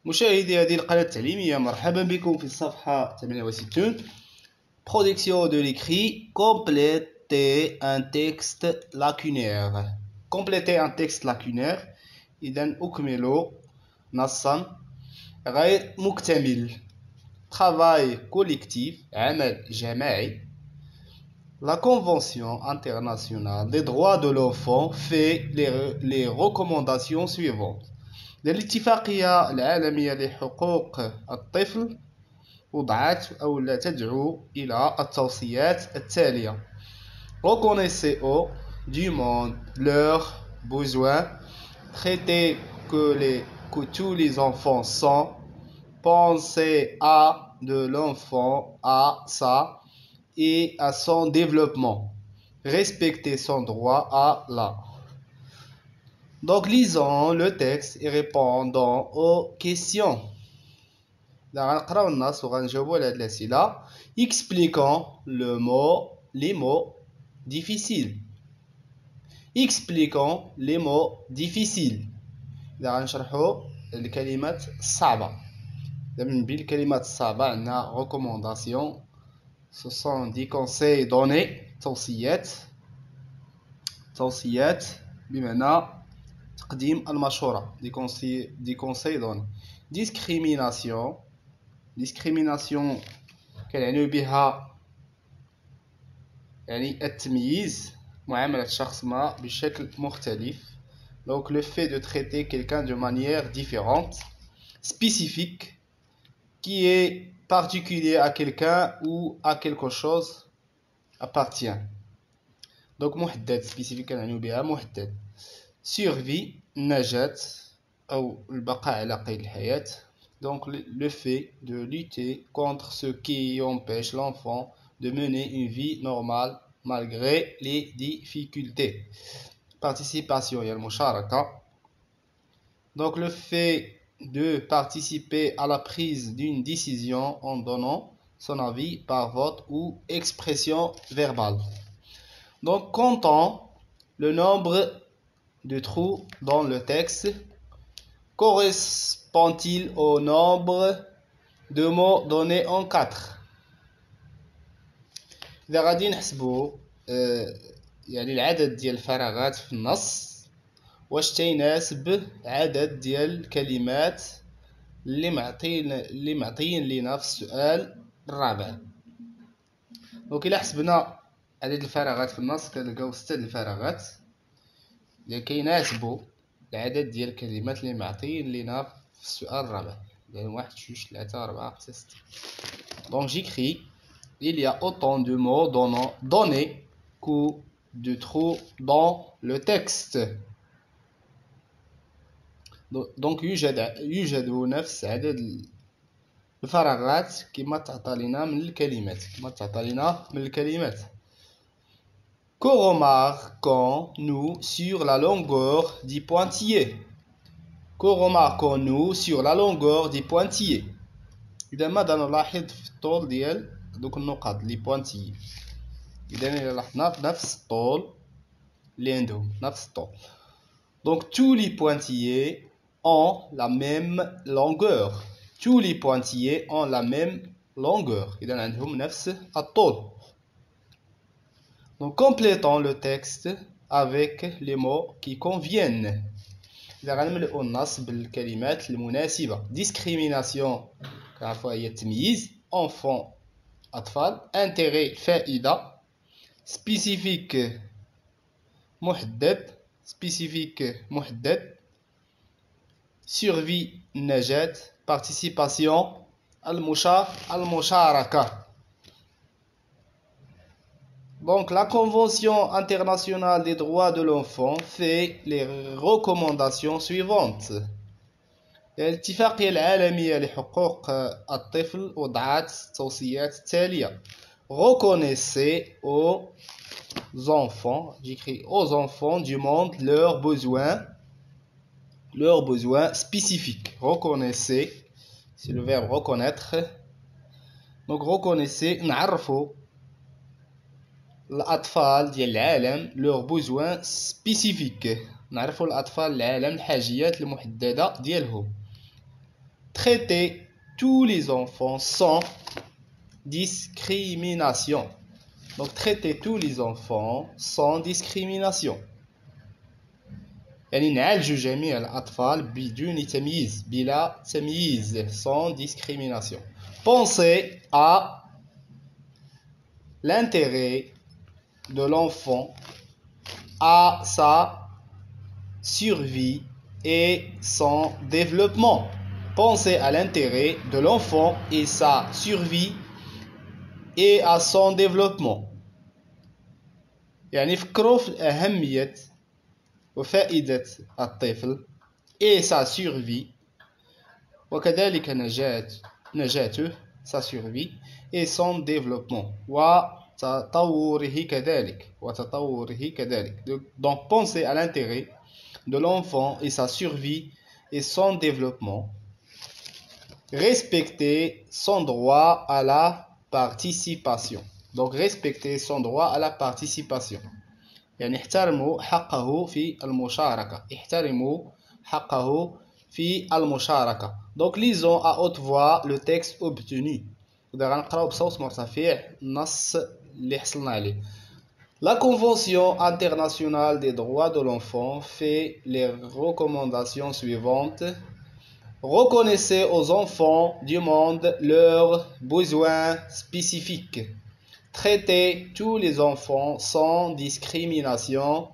مشاهدي هذه القناة التعليمية، مرحبا بكم في الصفحة 68. Production de l'écrit, compléter un texte lacunaire. Compléter un texte lacunaire. إذن أكمل نصا غير مكتمل. Travail collectif, عمل جماعي. La Convention internationale des droits de l'enfant fait les recommandations suivantes. الاتفاقية العالمية لحقوق الطفل وضعت أو لا تدعو إلى التوصيات التالية. Reconnaissez du monde leurs besoins. Traitez que tous les enfants sont. Pensez à de l'enfant, à ça et à son développement. Respectez son droit à la. Donc lisons le texte et répondons aux questions. غنقراو النص وغنجاوبوا على هاد الأسئلة. Expliquons les mots difficiles. Expliquons les mots difficiles. إذا غنشرحوا الكلمات الصعبة. من بين الكلمات الصعبة عندنا recommandation. Ce sont des conseils donnés. توصيات بمعنى تقديم المشورة. des conseils donnés. discrimination كنعنيو بها يعني التمييز، معاملة شخص ما بشكل مختلف. donc le fait de traiter quelqu'un de manière différente. spécifique qui est particulier à quelqu'un ou à quelque chose appartient. donc محدد spécifique كنعنيو بها محدد. survie النجاة أو البقاء على قيد الحياة. donc le fait de lutter contre ce qui empêche l'enfant de mener une vie normale malgré les difficultés. participation et المشاركة. donc le fait de participer à la prise d'une décision en donnant son avis par vote ou expression verbale. donc comptons le nombre de trous dans le texte. Correspond-il au nombre de mots donnés en 4؟ إذا غادي نحسبوا يعني العدد ديال الفراغات في النص واش تيناسب عدد ديال الكلمات اللي معطيين لينا في السؤال الرابع. دونك إلا حسبنا عدد الفراغات في النص كنلقاو 6 الفراغات اللي كيناسبوا العدد ديال الكلمات اللي معطيين لينا في السؤال الرابع. يعني 1 2 3 4 5 6. donc j'écris il y a autant de mots donnés que de trous dans le texte. donc يوجد نفس عدد الفراغات كما تعطى لنا من الكلمات. Que remarquons-nous sur la longueur des pointillés? Que remarquons-nous sur la longueur des pointillés؟ إذا ماذا نلاحظ في الطول ديال دوك النقاط لي بوانتيي؟ إذا إلا لاحظنا نفس الطول اللي عندهم نفس الطول. donc tous les pointillés ont la même longueur. tous les pointillés ont la même longueur. إذا عندهم نفس الطول. donc complétons le texte avec les mots qui conviennent. إذا غنملئوا النص بالكلمات المناسبة. discrimination كنعرفوا هي التمييز. enfant أطفال. intérêt فائدة. spécifique محدد. survie النجاة. participation المشاركة. donc la Convention internationale des droits de l'enfant fait les recommandations suivantes. الاتفاقية العالمية لحقوق الطفل وضعت التوصيات التالية. reconnaissez aux enfants, j'écris aux enfants du monde leurs besoins spécifiques. reconnaissez, c'est le verbe reconnaître. donc reconnaissez نعرفوا الأطفال ديال العالم leurs besoins spécifiques. نعرفوا الأطفال العالم الحاجيات المحددة ديالهم. traiter tous les enfants sans discrimination. Donc traiter tous les enfants sans discrimination. يعني نعالج جميع الأطفال بدون تمييز بلا تمييز sans discrimination. Pensez à l'intérêt de l'enfant, à sa survie et son développement. Pensez à l'intérêt de l'enfant et sa survie et à son développement. يعني فكروا في أهمية وفائدة الطفل et sa survie وكذلك نجاته sa survie et son développement وتطوره كذلك. Donc pensez à l'intérêt de l'enfant et sa survie et son développement. Respectez son droit à la participation. Donc respectez son droit à la participation. يعني احترموا حقه في المشاركة. احترموا حقه في المشاركة. Donc lisons à haute voix le texte obtenu. غنقراو بصوت مرتفع النص اللي حصلنا عليه. La Convention internationale des droits de l'enfant fait les recommandations suivantes. Reconnaissez aux enfants du monde leurs besoins spécifiques. Traitez tous les enfants sans discrimination.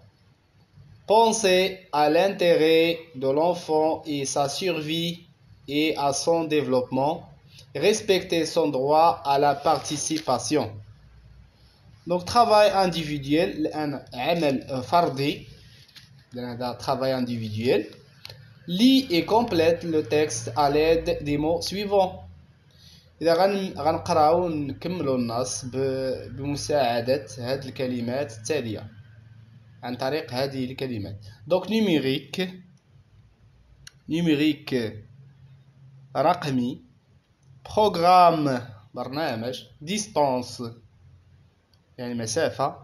Pensez à l'intérêt de l'enfant et sa survie et à son développement. Respectez son droit à la participation. Donc, travail individuel, un عمل فردي, travail individuel. Lis et complète le texte à l'aide des mots suivants. إذا غنقراو نكملوا النص بمساعدة هذه الكلمات التالية عن طريق هذه الكلمات. Donc numérique رقمي, programme برنامج, distance يعني مسافة,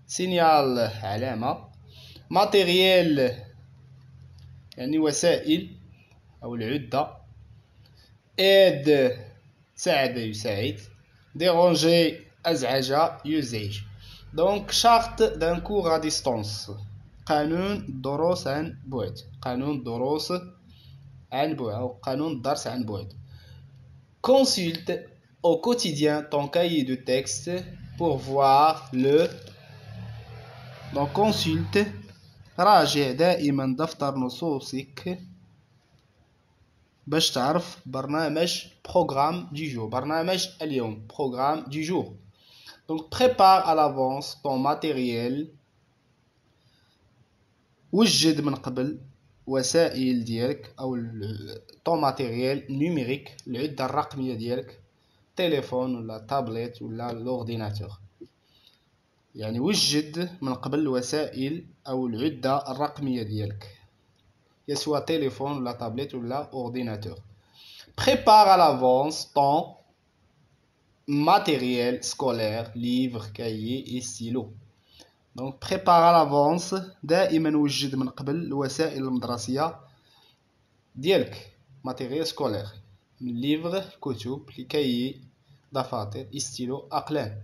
signal علامة, matériel يعني وسائل أو العدة, aide ساعد يساعد, déranger أزعج يزعج. Donc charte d'un cours à distance. قانون دروس عن بعد. قانون دروس عن بعد أو قانون درس عن بعد. Consulte au quotidien ton cahier de texte pour voir le. Donc consulte. راجع دائما دفتر نصوصك باش تعرف برنامج programme du jour. برنامج اليوم programme du jour. Donc prépare à l'avance ton matériel. وجد من قبل وسائل ديالك أو ton matériel numérique, العدة الرقمية ديالك, تليفون ولا تابلت ولا l'ordinateur. يعني وجد من قبل الوسائل أو العدة الرقمية ديالك, soit téléphone, la tablette ou l'ordinateur. Prépare à l'avance ton matériel scolaire, livres, cahiers et stylos. Donc prépare à l'avance. دائما وجد من قبل الوسائل المدرسية ديالك, matériel scolaire, livres, كتب, cahiers, دفاتر, stylos, أقلام.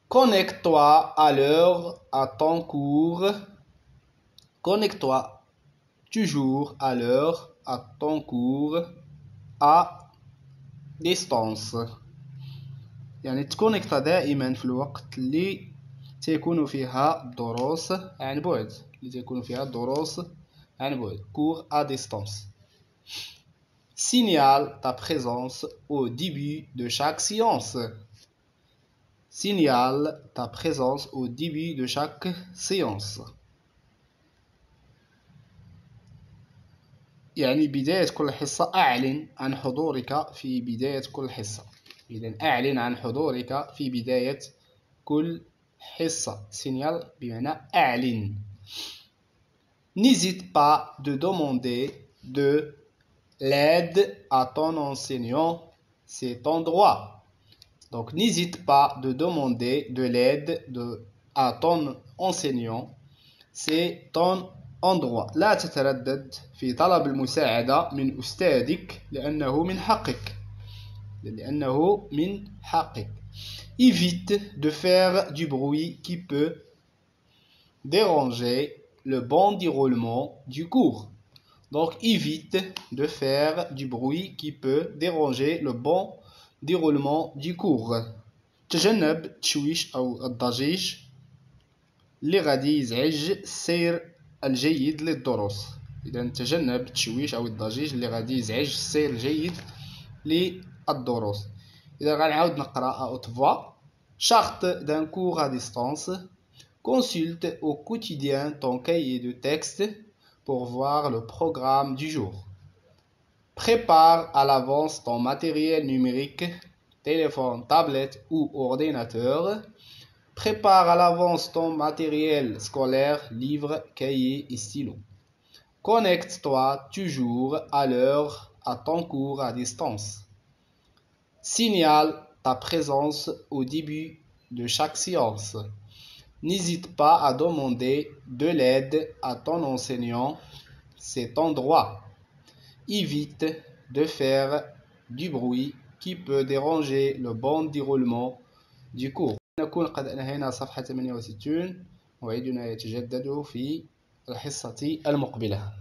Connecte-toi à l'heure à ton cours. Connecte-toi toujours à l'heure à ton cours à distance. يعني تكونيكتا دائما في الوقت اللي تكون فيها الدروس عن بعد, cours à distance. Signale ta présence au début de chaque séance. Signale ta présence au début de chaque séance. يعني بداية كل حصة أعلن عن حضورك في بداية كل حصة. إذن أعلن عن حضورك في بداية كل حصة. Signal بمعنى أعلن. N'hésite pas de demander de l'aide à ton enseignant, c'est ton droit. Donc n'hésite pas de demander de l'aide à ton enseignant, c'est ton endroit. لا تتردد في طلب المساعدة من أستاذك لأنه من حقك. Évite de faire du bruit qui peut déranger le bon déroulement du cours. Donc, évite de faire du bruit qui peut déranger le bon déroulement du cours. تجنب التشويش أو الضجيج اللي غادي يزعج السير الجيد للدروس. إذا تجنب التشويش أو الضجيج اللي غادي يزعج السير الجيد للدروس. إذا غنعاود نقرأ à haute voix. Charte d'un cours à distance. Consulte au quotidien ton cahier de texte pour voir le programme du jour. Prépare à l'avance ton matériel numérique, téléphone, tablette ou ordinateur. Prépare à l'avance ton matériel scolaire, livres, cahiers et stylos. Connecte-toi toujours à l'heure à ton cours à distance. Signale ta présence au début de chaque séance. N'hésite pas à demander de l'aide à ton enseignant, c'est ton droit. Évite de faire du bruit qui peut déranger le bon déroulement du cours. نكون قد أنهينا صفحة 68. موعدنا يتجدد في الحصة المقبلة.